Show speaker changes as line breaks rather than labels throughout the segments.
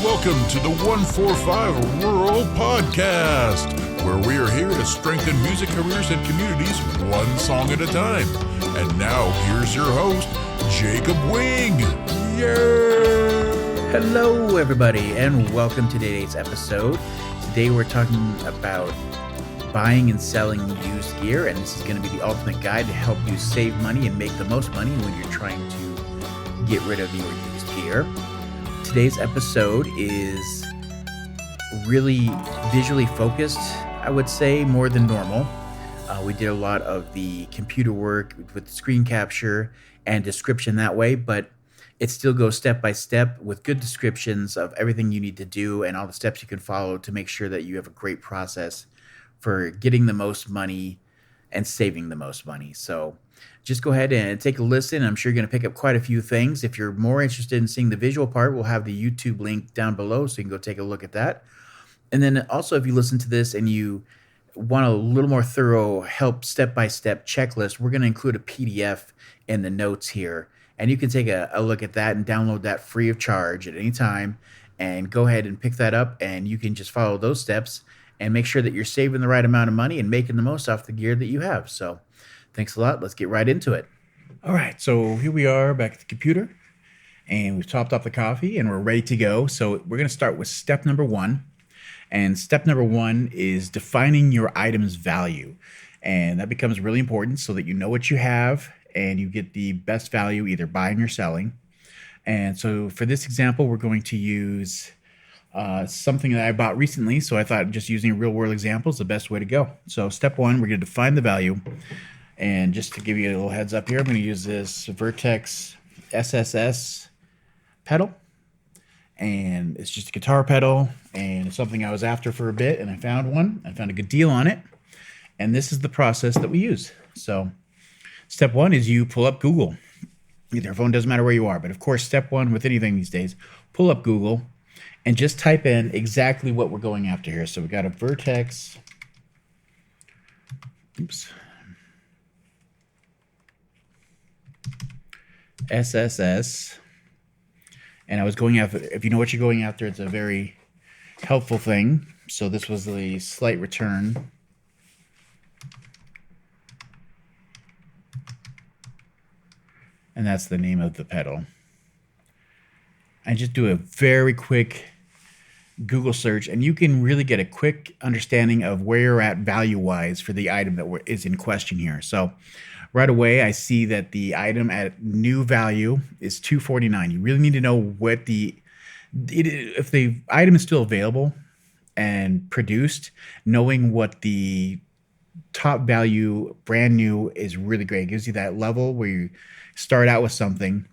welcome to the 145 Rural Podcast, where we are here to strengthen music careers and communities one song at a time. And now, here's your host, Jacob Wing. Yay!
Hello, everybody, and welcome to today's episode. Today, we're talking about buying and selling used gear, and this is going to be the ultimate guide to help you save money and make the most money when you're trying to get rid of your used gear. Today's episode is really visually focused, I would say, more than normal. We did a lot of the computer work with screen capture and description that way, but it still goes step by step with good descriptions of everything you need to do and all the steps you can follow to make sure that you have a great process for getting the most money and saving the most money. So just go ahead and take a listen. I'm sure you're going to pick up quite a few things. If you're more interested in seeing the visual part, we'll have the YouTube link down below so you can go take a look at that. And then also, if you listen to this and you want a little more thorough help step-by-step checklist, we're going to include a PDF in the notes here. And you can take a look at that and download that free of charge at any time and go ahead and pick that up, and you can just follow those steps and make sure that you're saving the right amount of money and making the most off the gear that you have. So thanks a lot. Let's get right into it. All right, so here we are back at the computer, and we've topped off the coffee, and we're ready to go. So we're going to start with step number one. And step number one is defining your item's value. And that becomes really important so that you know what you have and you get the best value either buying or selling. And so for this example, we're going to use something that I bought recently. So I thought just using a real world example is the best way to go. So step one, we're going to define the value. And just to give you a little heads up here, I'm going to use this Vertex SSS pedal. And it's just a guitar pedal, and it's something I was after for a bit, and I found one. I found a good deal on it, and this is the process that we use. So step one is you pull up Google. Either phone, doesn't matter where you are, but of course, step one with anything these days, pull up Google and just type in exactly what we're going after here. So we got a Vertex, SSS. And I was going after, if you know what you're going after, it's a very helpful thing. So this was the slight return. And that's the name of the pedal. And just do a very quick Google search, and you can really get a quick understanding of where you're at value-wise for the item that is in question here. So right away, I see that the item at new value is $249. You really need to know what if the item is still available and produced, knowing what the top value brand new is really great. It gives you that level where you start out with something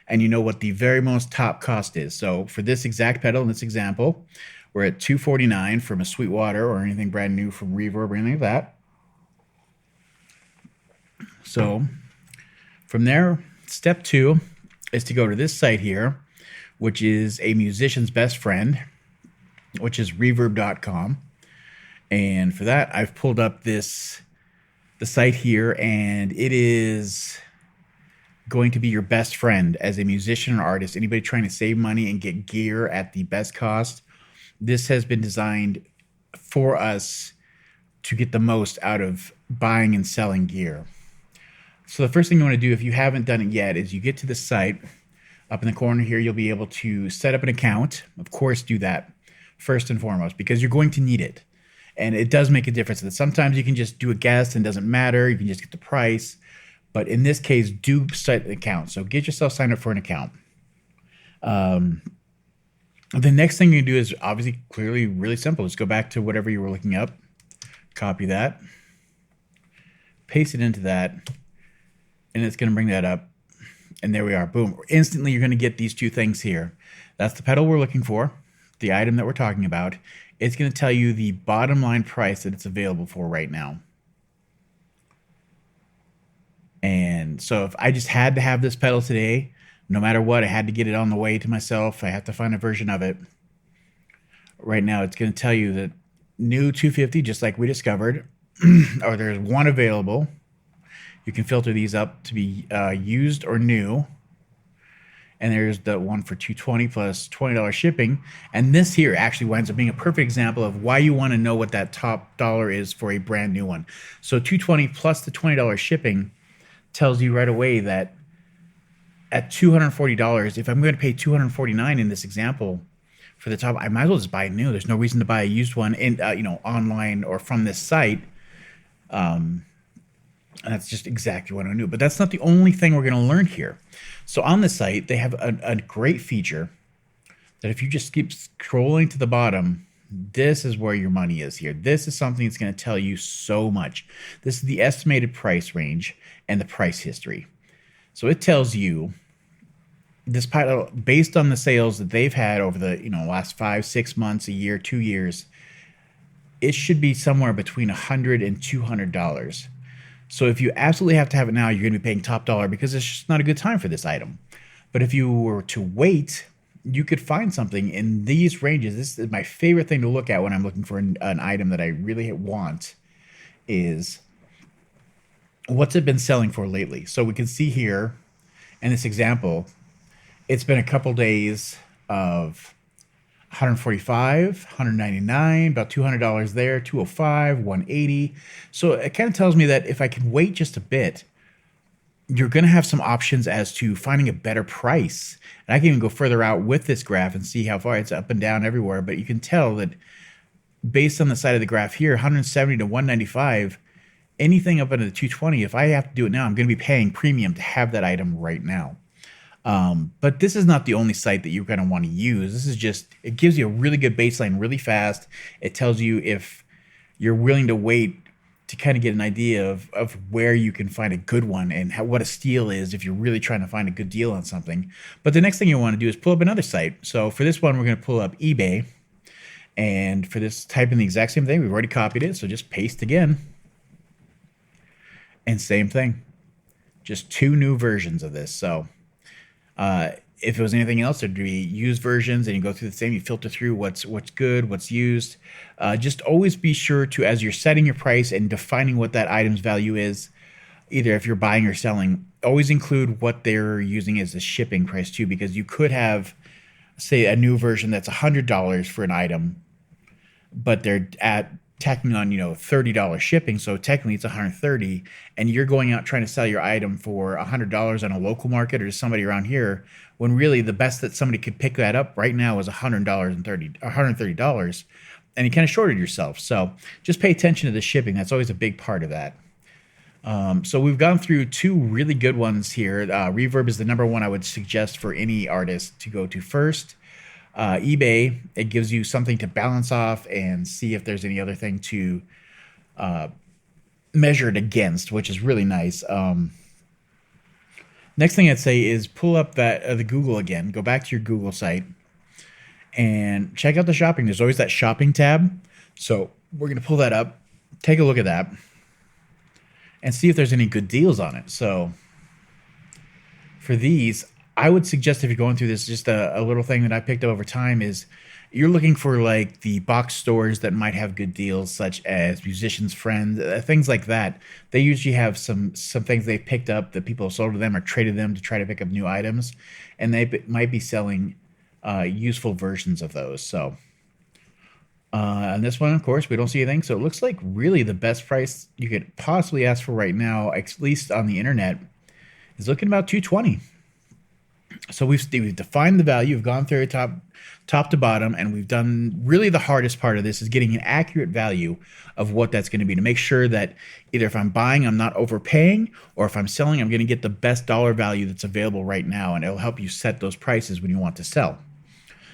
and you know what the very most top cost is. So for this exact pedal in this example, we're at $249 from a Sweetwater or anything brand new from Reverb or anything like that. So from there, step two is to go to this site here, which is a musician's best friend, which is reverb.com. And for that, I've pulled up the site here, and it is going to be your best friend as a musician or artist, anybody trying to save money and get gear at the best cost. This has been designed for us to get the most out of buying and selling gear. So the first thing you want to do, if you haven't done it yet, is you get to the site. Up in the corner here, you'll be able to set up an account. Of course, do that first and foremost, because you're going to need it. And it does make a difference. That sometimes you can just do a guess and it doesn't matter. You can just get the price. But in this case, do set an account. So get yourself signed up for an account. The next thing you do is obviously clearly really simple. Just go back to whatever you were looking up. Copy that. Paste it into that. And it's going to bring that up. And there we are. Boom. Instantly, you're going to get these two things here. That's the pedal we're looking for, the item that we're talking about. It's going to tell you the bottom line price that it's available for right now. And so if I just had to have this pedal today, no matter what, I had to get it on the way to myself. I have to find a version of it. Right now, it's going to tell you that new 250, just like we discovered, or there's one available. You can filter these up to be used or new. and there's the one for 220 plus $20 shipping. And this here actually winds up being a perfect example of why you want to know what that top dollar is for a brand new one. So 220 plus the $20 shipping tells you right away that at $240, if I'm going to pay $249 in this example for the top, I might as well just buy a new. There's no reason to buy a used one in online or from this site. And that's just exactly what I knew. But that's not the only thing we're going to learn here. So on the site, they have a great feature that if you just keep scrolling to the bottom, this is where your money is here. This is something that's going to tell you so much. This is the estimated price range and the price history. So it tells you this pilot, based on the sales that they've had over the last 5, 6 months, a year, 2 years, it should be somewhere between $100 and $200. So if you absolutely have to have it now, you're going to be paying top dollar because it's just not a good time for this item. But if you were to wait, you could find something in these ranges. This is my favorite thing to look at when I'm looking for an item that I really want, is what's it been selling for lately. So we can see here in this example, it's been a couple days of 145, 199, about $200 there, 205, 180. So it kind of tells me that if I can wait just a bit, you're going to have some options as to finding a better price. And I can even go further out with this graph and see how far it's up and down everywhere. But you can tell that based on the side of the graph here, 170 to 195, anything up into the 220, if I have to do it now, I'm going to be paying premium to have that item right now. But this is not the only site that you're going to want to use. This is just, it gives you a really good baseline really fast. It tells you if you're willing to wait to kind of get an idea of where you can find a good one and what a steal is if you're really trying to find a good deal on something. But the next thing you want to do is pull up another site. So for this one, we're going to pull up eBay. And for this, type in the exact same thing. We've already copied it, so just paste again. And same thing. Just 2 new versions of this. So if it was anything else, there'd be used versions, and you go through the same. You filter through what's good, what's used. Just always be sure to, as you're setting your price and defining what that item's value is, either if you're buying or selling, always include what they're using as a shipping price too, because you could have, say, a new version that's $100 for an item, but they're tacking on $30 shipping, so technically it's $130, and you're going out trying to sell your item for $100 on a local market or to somebody around here, when really the best that somebody could pick that up right now is $130, and you kind of shorted yourself. So just pay attention to the shipping. That's always a big part of that. So we've gone through 2 really good ones here. Reverb is the number one I would suggest for any artist to go to first. eBay, it gives you something to balance off and see if there's any other thing to measure it against, which is really nice. Next thing I'd say is pull up the Google again. Go back to your Google site and check out the shopping. There's always that shopping tab. So we're going to pull that up, take a look at that, and see if there's any good deals on it. So for these, I would suggest, if you're going through this, just a little thing that I picked up over time is you're looking for like the box stores that might have good deals, such as Musician's Friend, things like that. They usually have some things they picked up that people have sold to them or traded them to try to pick up new items, and they might be selling useful versions of those. So on this one, of course, we don't see anything. So it looks like really the best price you could possibly ask for right now, at least on the internet, is looking about $220. So we've defined the value. We've gone through top to bottom, and we've done really the hardest part of this is getting an accurate value of what that's going to be, to make sure that either if I'm buying, I'm not overpaying, or if I'm selling, I'm going to get the best dollar value that's available right now, and it'll help you set those prices when you want to sell.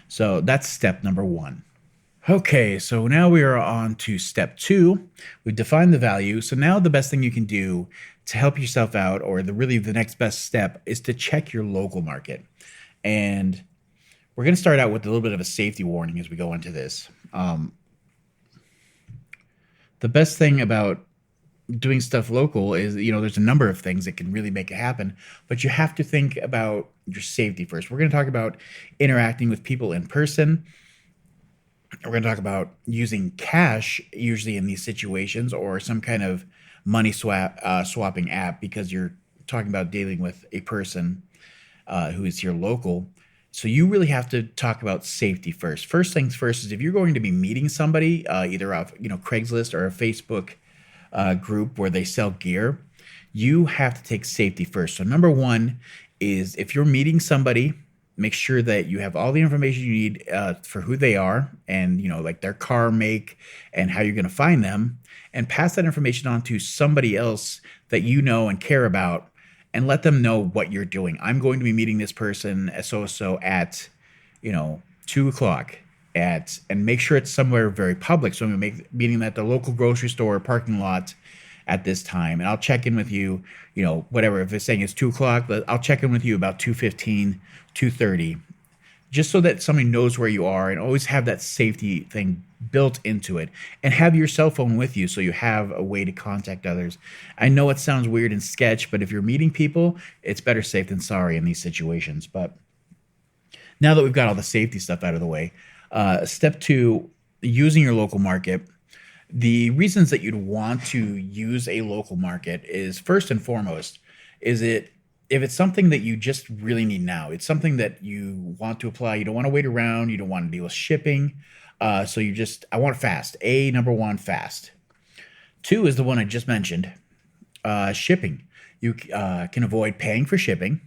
So that's step number 1. Okay, so now we are on to step 2. We've defined the value. So now the best thing you can do to help yourself out, or the next best step, is to check your local market. And we're going to start out with a little bit of a safety warning as we go into this. The best thing about doing stuff local is, there's a number of things that can really make it happen, but you have to think about your safety first. We're going to talk about interacting with people in person. We're going to talk about using cash usually in these situations, or some kind of money swapping app, because you're talking about dealing with a person. who is here local. So you really have to talk about safety first. First things first is if you're going to be meeting somebody, either off Craigslist or a Facebook group where they sell gear, you have to take safety first. So number one is if you're meeting somebody, make sure that you have all the information you need for who they are and like their car make and how you're going to find them, and pass that information on to somebody else that you know and care about, and let them know what you're doing. I'm going to be meeting this person so at 2:00 and make sure it's somewhere very public. So I'm going to make meeting them at the local grocery store or parking lot at this time, and I'll check in with you, whatever. If it's saying it's 2:00, I'll check in with you about 2:15, 2:30, just so that somebody knows where you are, and always have that safety thing built into it, and have your cell phone with you so you have a way to contact others. I know it sounds weird and sketch, but if you're meeting people, it's better safe than sorry in these situations. But now that we've got all the safety stuff out of the way, step two, using your local market. The reasons that you'd want to use a local market is, first and foremost, if it's something that you just really need now, it's something that you want to apply, you don't want to wait around, you don't want to deal with shipping. I want it fast. Number one, fast. Two is the one I just mentioned, shipping. You can avoid paying for shipping,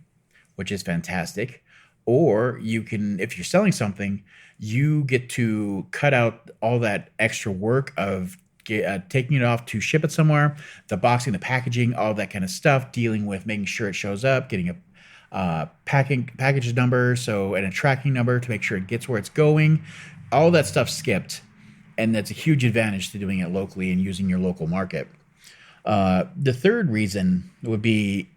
which is fantastic. Or you can, if you're selling something, you get to cut out all that extra work of taking it off to ship it somewhere, the boxing, the packaging, all that kind of stuff, dealing with making sure it shows up, getting a package number, and a tracking number to make sure it gets where it's going. All that stuff skipped, and that's a huge advantage to doing it locally and using your local market. The third reason would be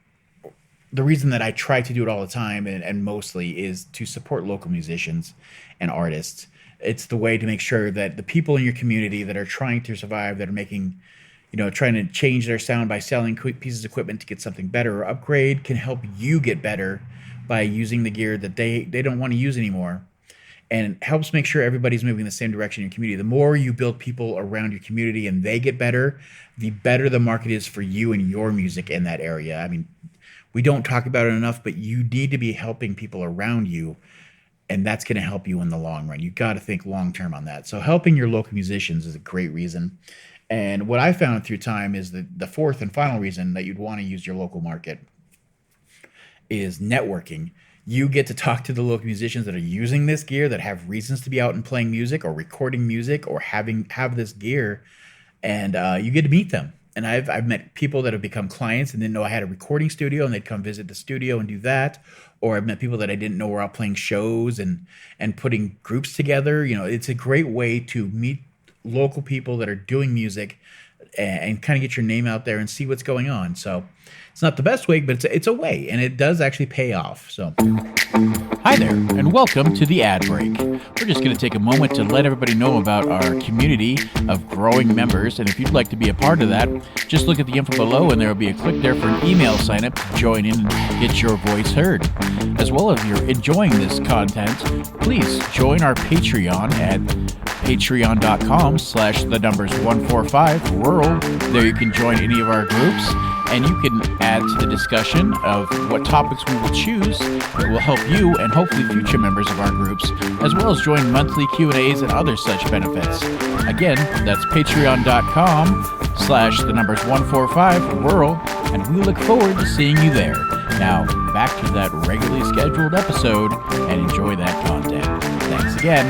the reason that I try to do it all the time and mostly is to support local musicians and artists. It's the way to make sure that the people in your community that are trying to survive, that are making, trying to change their sound by selling quick pieces of equipment to get something better or upgrade, can help you get better by using the gear that they don't want to use anymore. And it helps make sure everybody's moving in the same direction in your community. The more you build people around your community and they get better, the better the market is for you and your music in that area. I mean, we don't talk about it enough, but you need to be helping people around you, and that's going to help you in the long run. You got to think long term on that. So helping your local musicians is a great reason. And what I found through time is that the fourth and final reason that you'd want to use your local market is networking. You get to talk to the local musicians that are using this gear, that have reasons to be out and playing music or recording music or have this gear, and you get to meet them. And I've met people that have become clients and didn't know I had a recording studio, and they'd come visit the studio and do that. Or I've met people that I didn't know were out playing shows and putting groups together. It's a great way to meet local people that are doing music and kind of get your name out there and see what's going on. So it's not the best way, but it's a way, and it does actually pay off. So,
hi there, and welcome to the ad break. We're just going to take a moment to let everybody know about our community of growing members, and if you'd like to be a part of that, just look at the info below, and there will be a click there for an email sign-up to join in and get your voice heard. As well, if you're enjoying this content, please join our Patreon at patreon.com/145rural. There you can join any of our groups, and you can add to the discussion of what topics we will choose that will help you and hopefully future members of our groups, as well as join monthly Q&As and other such benefits. Again, that's patreon.com/145rural, and we look forward to seeing you there. Now, back to that regularly scheduled episode, and enjoy that content. Thanks again.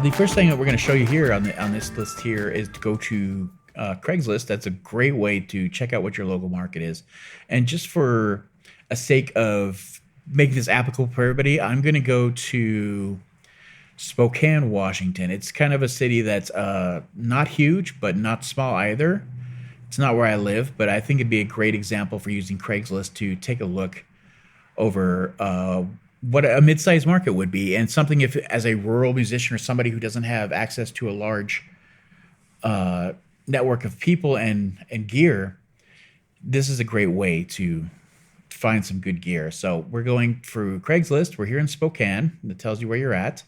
The first thing that we're going to show you here on this list here is to go to Craigslist. That's a great way to check out what your local market is. And just for a sake of making this applicable for everybody, I'm going to go to Spokane, Washington. It's kind of a city that's not huge, but not small either. It's not where I live, but I think it'd be a great example for using Craigslist to take a look over what a mid-sized market would be, and something if as a rural musician or somebody who doesn't have access to a large network of people and gear, this is a great way to find some good gear. So we're going through Craigslist. We're here in Spokane. That tells you where you're at.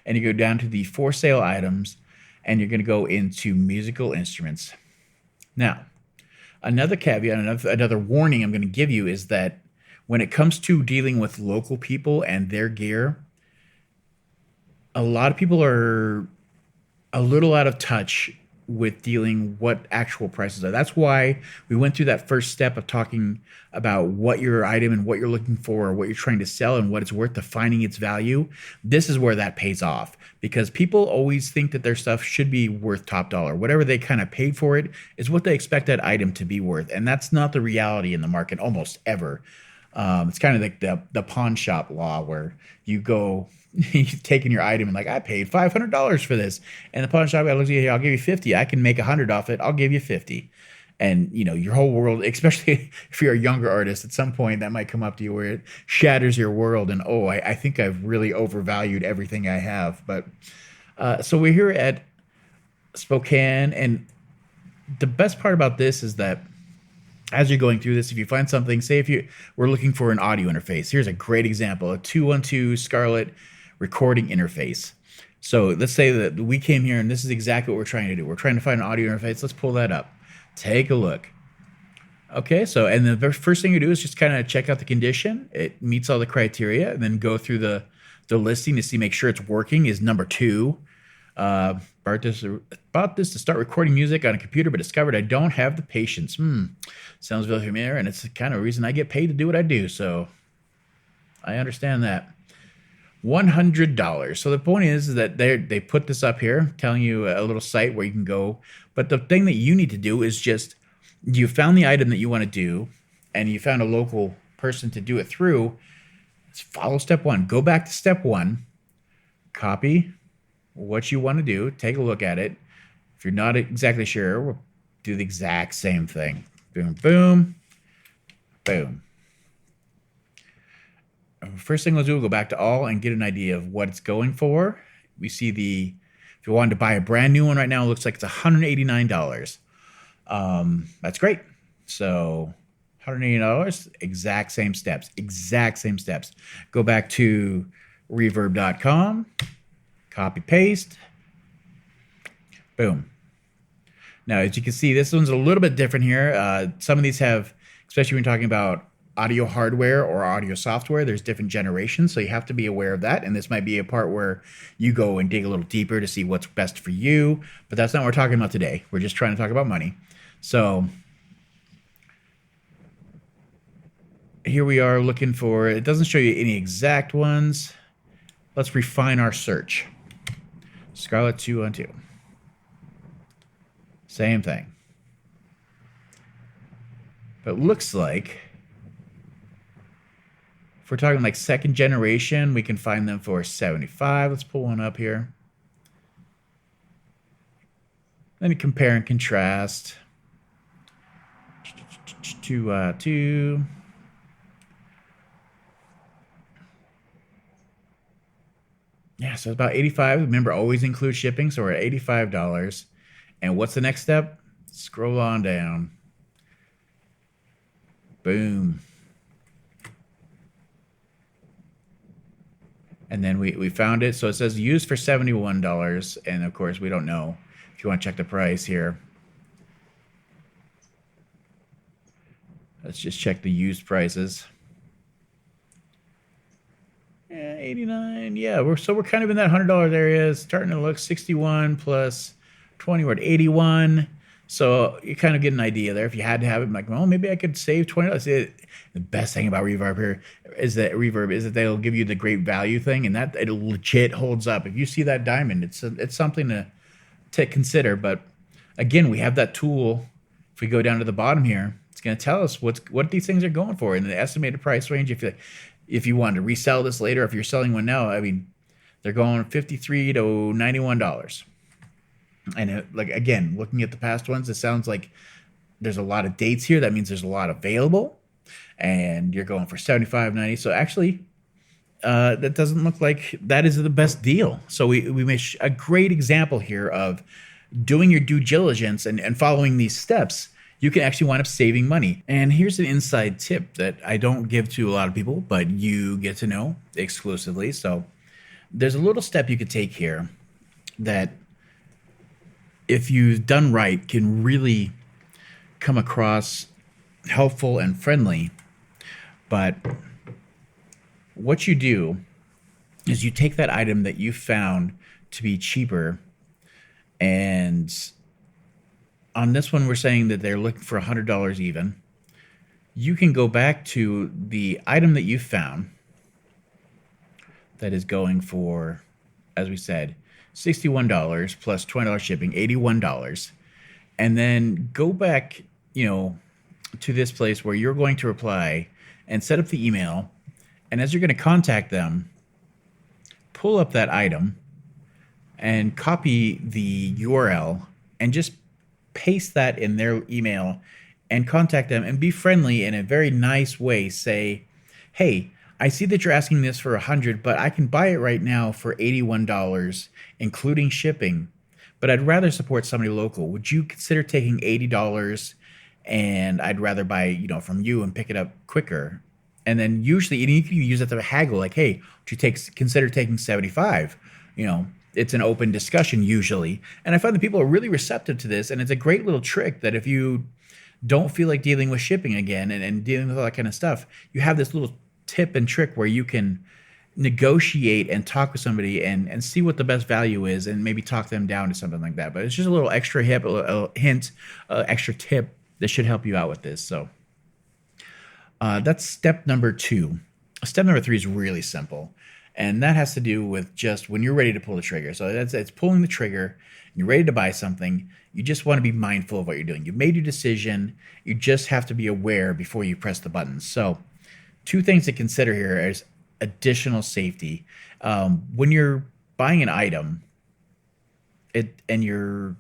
And you go down to the for sale items, and you're going to go into musical instruments. Now, Another caveat, another warning I'm going to give you is that when it comes to dealing with local people and their gear, a lot of people are a little out of touch with dealing what actual prices are. That's why we went through that first step of talking about what your item and what you're looking for, or what you're trying to sell and what it's worth, defining its value. This is where that pays off, because people always think that their stuff should be worth top dollar. Whatever they kind of paid for it is what they expect that item to be worth. And that's not the reality in the market almost ever. It's kind of like the pawn shop law, where you go, you've taken your item and like, I paid $500 for this, and the pawn shop guy looks at you, I'll give you 50. I can make 100 off it. I'll give you 50. And your whole world, especially if you're a younger artist, at some point that might come up to you where it shatters your world. And I think I've really overvalued everything I have. But so we're here at Spokane, and the best part about this is that as you're going through this, if you find something, say if we're looking for an audio interface, here's a great example, a 212 Scarlett recording interface. So let's say that we came here and this is exactly what we're trying to do. We're trying to find an audio interface. Let's pull that up. Take a look. Okay, so and the first thing you do is just kind of check out the condition. It meets all the criteria, and then go through the listing to make sure it's working. Is number 2. Bought this to start recording music on a computer, but discovered I don't have the patience. Sounds really familiar, and it's the kind of reason I get paid to do what I do, so I understand that. $100. So the point is that they put this up here, telling you a little site where you can go. But the thing that you need to do is just, you found the item that you want to do, and you found a local person to do it through. Follow step 1. Go back to step 1. Copy what you want to do. Take a look at it. If you're not exactly sure, we'll do the exact same thing. Boom, boom, boom. First thing we'll do, we'll go back to all and get an idea of what it's going for. We see if you wanted to buy a brand new one right now, it looks like it's $189. That's great. So $189, exact same steps. Go back to reverb.com, copy, paste, boom. Now, as you can see, this one's a little bit different here. Some of these have, especially when you're talking about audio hardware or audio software, there's different generations, so you have to be aware of that. And this might be a part where you go and dig a little deeper to see what's best for you. But that's not what we're talking about today. We're just trying to talk about money. So here we are looking for, it doesn't show you any exact ones. Let's refine our search. Scarlett 212. Same thing. But it looks like, if we're talking like second generation, we can find them for $75. Let's pull one up here. Then you compare and contrast. 2. Yeah, so it's about $85. Remember, always include shipping, so we're at $85. And what's the next step? Scroll on down. Boom. And then we found it. So it says used for $71. And of course, we don't know. If you want to check the price here, let's just check the used prices. Yeah, 89. Yeah, we're kind of in that $100 area. It's starting to look 61 plus 20. We're at 81. So you kind of get an idea there. If you had to have it, like, well, maybe I could save $20. The best thing about Reverb here is that they'll give you the great value thing, and that it legit holds up. If you see that diamond, it's something to consider. But again, we have that tool. If we go down to the bottom here, it's going to tell us what these things are going for in the estimated price range. If you want to resell this later, if you're selling one now, I mean, they're going $53 to $91. And again, looking at the past ones, it sounds like there's a lot of dates here. That means there's a lot available, and you're going for $75, $90. So actually, that doesn't look like that is the best deal. So we made a great example here of doing your due diligence and following these steps. You can actually wind up saving money. And here's an inside tip that I don't give to a lot of people, but you get to know exclusively. So there's a little step you could take here that, if you've done right, can really come across helpful and friendly, but what you do is you take that item that you found to be cheaper, and on this one we're saying that they're looking for $100 even. You can go back to the item that you found that is going for, as we said, $61 plus $20 shipping, $81, and then go back, to this place where you're going to reply and set up the email. And as you're going to contact them, pull up that item and copy the URL and just paste that in their email and contact them and be friendly in a very nice way. Say, hey, I see that you're asking this for $100, but I can buy it right now for $81, including shipping. But I'd rather support somebody local. Would you consider taking $80? And I'd rather buy, from you and pick it up quicker. And then usually, you can use that to haggle, like, hey, would you consider taking 75? It's an open discussion usually. And I find that people are really receptive to this. And it's a great little trick that if you don't feel like dealing with shipping again and dealing with all that kind of stuff, you have this little tip and trick where you can negotiate and talk with somebody and see what the best value is and maybe talk them down to something like that. But it's just a little extra hint, extra tip that should help you out with this. So that's step number 2. Step number 3 is really simple. And that has to do with just when you're ready to pull the trigger. So it's pulling the trigger. You're ready to buy something. You just want to be mindful of what you're doing. You've made your decision. You just have to be aware before you press the buttons. So 2 things to consider here is additional safety. When you're buying an item and you're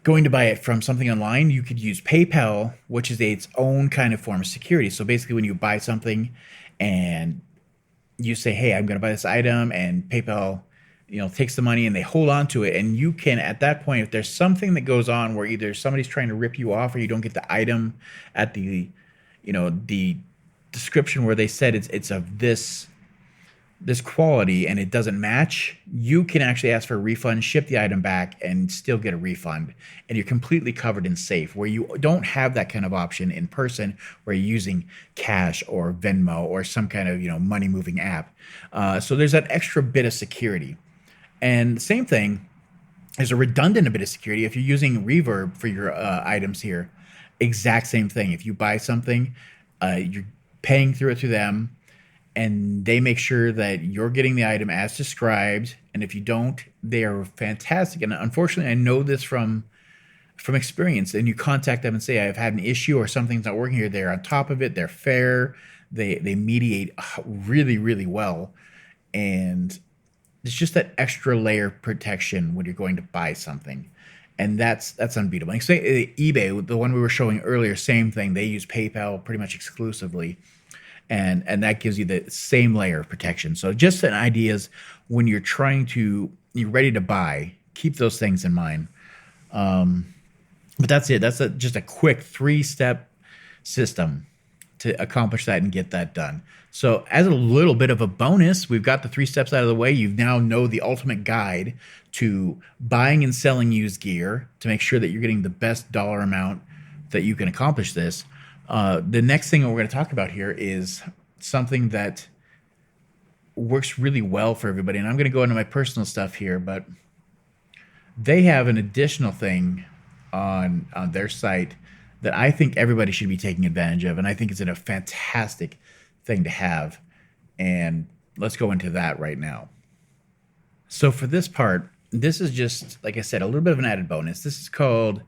going to buy it from something online, you could use PayPal, which is its own kind of form of security. So basically when you buy something and you say, hey, I'm going to buy this item, and PayPal, takes the money and they hold on to it. And you can, at that point, if there's something that goes on where either somebody's trying to rip you off or you don't get the item at the description where they said it's of this quality and it doesn't match, you can actually ask for a refund, ship the item back, and still get a refund. And you're completely covered and safe, where you don't have that kind of option in person where you're using cash or Venmo or some kind of, money moving app. So there's that extra bit of security. And the same thing is a redundant bit of security. If you're using Reverb for your items here, exact same thing. If you buy something, you're paying through them, and they make sure that you're getting the item as described. And if you don't, they are fantastic. And unfortunately, I know this from experience. And you contact them and say, I've had an issue or something's not working here. They're on top of it. They're fair. They mediate really, really well. And it's just that extra layer of protection when you're going to buy something. And that's unbeatable. Like say eBay, the one we were showing earlier, same thing. They use PayPal pretty much exclusively. And that gives you the same layer of protection. So just an idea is when you're you're ready to buy, keep those things in mind. But that's it. That's just a quick 3-step system to accomplish that and get that done. So as a little bit of a bonus, we've got the 3 steps out of the way. You now know the ultimate guide to buying and selling used gear to make sure that you're getting the best dollar amount that you can accomplish this. The next thing we're going to talk about here is something that works really well for everybody. And I'm going to go into my personal stuff here, but they have an additional thing on their site that I think everybody should be taking advantage of. And I think it's a fantastic thing to have. And let's go into that right now. So for this part, this is just, like I said, a little bit of an added bonus. This is called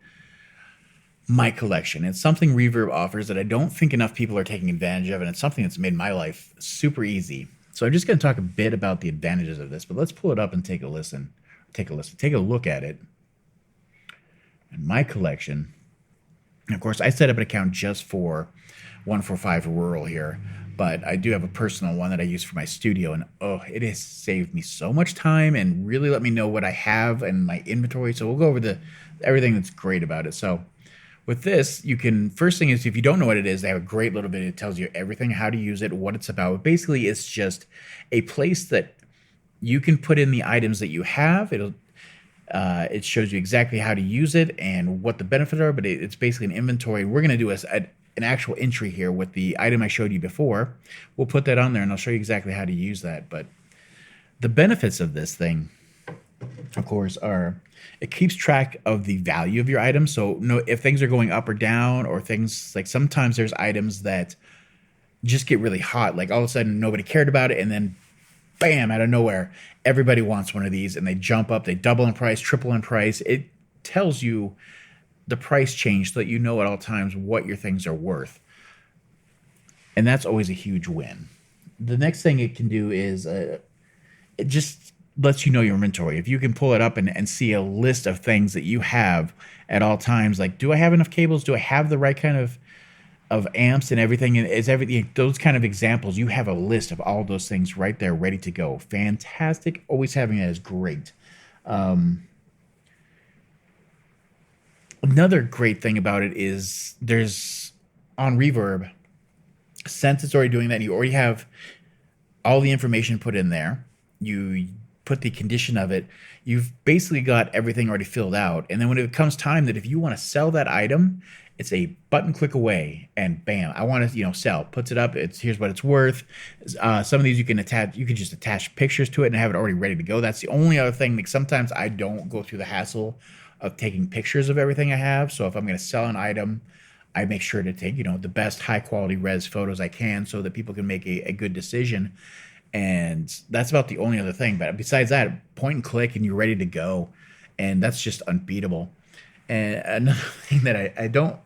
My Collection. It's something Reverb offers that I don't think enough people are taking advantage of, and it's something that's made my life super easy. So I'm just going to talk a bit about the advantages of this, but let's pull it up and take a look at it. And My Collection, and of course, I set up an account just for 145 Rural here, but I do have a personal one that I use for my studio, and it has saved me so much time and really let me know what I have and my inventory. So we'll go over everything that's great about it. So with this, first thing is, if you don't know what it is, they have a great little bit. It tells you everything, how to use it, what it's about. Basically, it's just a place that you can put in the items that you have. It shows you exactly how to use it and what the benefits are, but it's basically an inventory. We're going to do an actual entry here with the item I showed you before. We'll put that on there, and I'll show you exactly how to use that. But the benefits of this thing, of course, are it keeps track of the value of your item. So if things are going up or down, or things like sometimes there's items that just get really hot, like all of a sudden nobody cared about it, and then bam, out of nowhere, everybody wants one of these, and they jump up, they double in price, triple in price. It tells you the price change so that you know at all times what your things are worth. And that's always a huge win. The next thing it can do is it just lets you know your inventory. If you can pull it up and see a list of things that you have at all times, like, do I have enough cables? Do I have the right kind of amps and everything? And is everything, those kind of examples, you have a list of all those things right there ready to go. Fantastic. Always having that is great. Another great thing about it is there's on Reverb, since it's already doing that, and you already have all the information put in there, you put the condition of it, you've basically got everything already filled out. And then when it comes time that if you want to sell that item, it's a button click away, and bam, I want to, sell. Puts it up. Here's what it's worth. Some of these you can attach. You can just attach pictures to it and have it already ready to go. That's the only other thing. Like sometimes I don't go through the hassle of taking pictures of everything I have. So if I'm going to sell an item, I make sure to take the best high quality res photos I can so that people can make a good decision. And that's about the only other thing. But besides that, point and click, and you're ready to go. And that's just unbeatable. And another thing that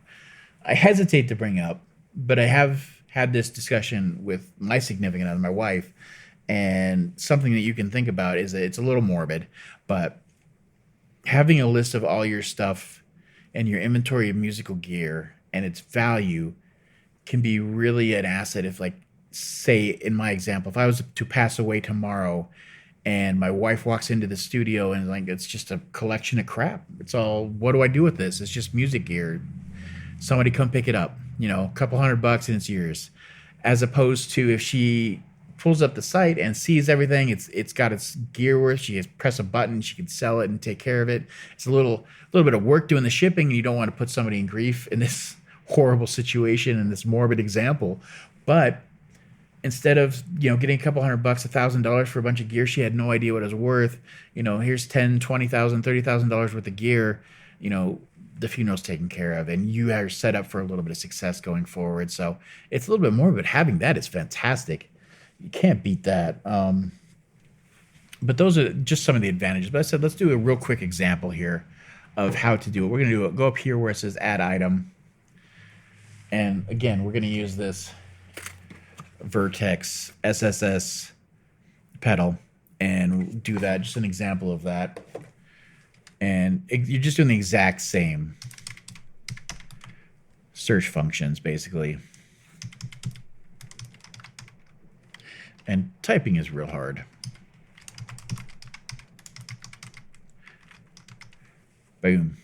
I hesitate to bring up, but I have had this discussion with my significant other, my wife, and something that you can think about is that it's a little morbid, but having a list of all your stuff and your inventory of musical gear and its value can be really an asset. If, like, say in my example, if I was to pass away tomorrow and my wife walks into the studio and like it's just a collection of crap, it's all, what do I do with this? It's just music gear. Somebody come pick it up, a couple $100 and it's yours. As opposed to if she pulls up the site and sees everything, it's got its gear worth. She can press a button, she can sell it and take care of it. It's a little bit of work doing the shipping, and you don't want to put somebody in grief in this horrible situation and this morbid example. But instead of getting a couple $100, $1,000 for a bunch of gear she had no idea what it was worth, here's $10,000, $20,000, $30,000 worth of gear, the funeral's taken care of, and you are set up for a little bit of success going forward. So it's a little bit more, but having that is fantastic. You can't beat that. But those are just some of the advantages. But I said, let's do a real quick example here of how to do it. We're going to do it. Go up here where it says add item. And again, we're going to use this Vertex SSS pedal and do that. Just an example of that. And you're just doing the exact same search functions, basically. And typing is real hard. Boom.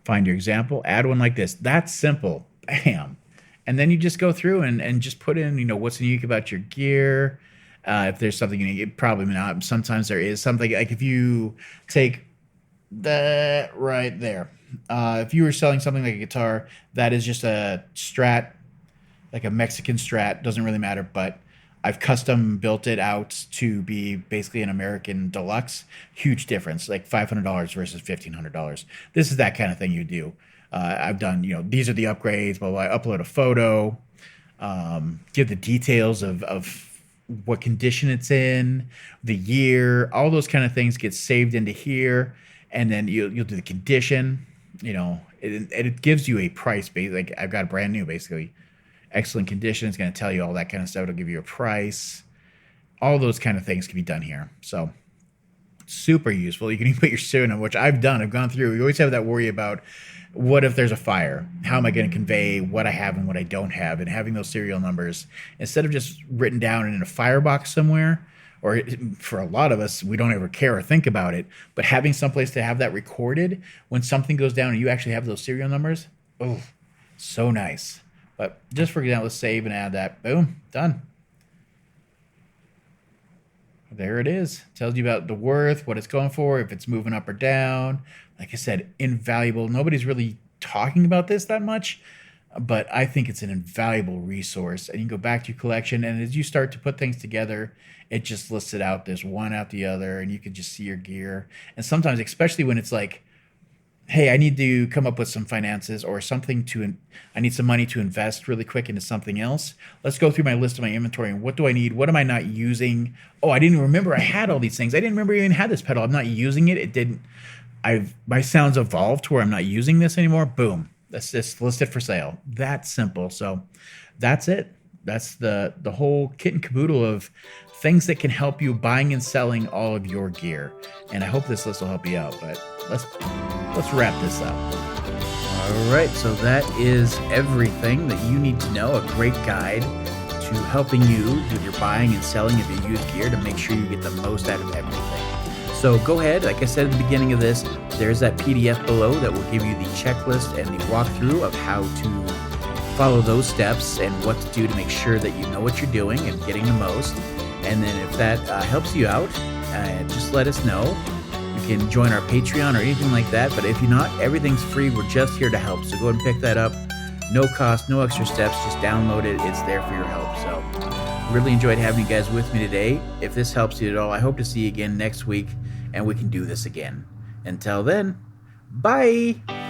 Find your example, add one like this. That's simple. Bam. And then you just go through and just put in, what's unique about your gear. If there's something unique, probably not. Sometimes there is something. Like if you take that right there. If you were selling something like a guitar, that is just a Strat, like a Mexican Strat. Doesn't really matter, but I've custom built it out to be basically an American Deluxe. Huge difference, like $500 versus $1,500. This is that kind of thing you do. I've done, these are the upgrades, blah, blah, I upload a photo, give the details of what condition it's in, the year, all those kind of things get saved into here. And then you'll do the condition, it gives you a price. Like I've got brand new, basically. Excellent condition. It's going to tell you all that kind of stuff. It'll give you a price. All those kind of things can be done here. So super useful. You can even put your serial number, which I've done. I've gone through. You always have that worry about what if there's a fire? How am I going to convey what I have and what I don't have? And having those serial numbers, instead of just written down in a firebox somewhere, or for a lot of us, we don't ever care or think about it, but having someplace to have that recorded, when something goes down and you actually have those serial numbers, oh, so nice. But just for example, let's save and add that. Boom, done. there it is. Tells you about the worth, what it's going for, if it's moving up or down. Like I said, invaluable. Nobody's really talking about this that much, but I think it's an invaluable resource. And you can go back to your collection, and as you start to put things together, it just lists it out. There's one out the other, and you can just see your gear. And sometimes, especially when it's like, hey, I need to come up with some finances or something I need some money to invest really quick into something else. Let's go through my list of my inventory and what do I need? What am I not using? Oh, I didn't remember I had all these things. I didn't remember I even had this pedal. I'm not using it. It didn't. My sounds evolved to where I'm not using this anymore. Boom. That's just listed for sale. That's simple. So that's it. That's the whole kit and caboodle of things that can help you buying and selling all of your gear. And I hope this list will help you out. But let's wrap this up. All right, so that is everything that you need to know. A great guide to helping you with your buying and selling of your used gear to make sure you get the most out of everything. So go ahead, like I said at the beginning of this, there's that PDF below that will give you the checklist and the walkthrough of how to follow those steps and what to do to make sure that you know what you're doing and getting the most. And then if that helps you out, just let us know. You can join our Patreon or anything like that. But if you're not, everything's free. We're just here to help. So go ahead and pick that up. No cost, no extra steps. Just download it. It's there for your help. So really enjoyed having you guys with me today. If this helps you at all, I hope to see you again next week and we can do this again. Until then, bye.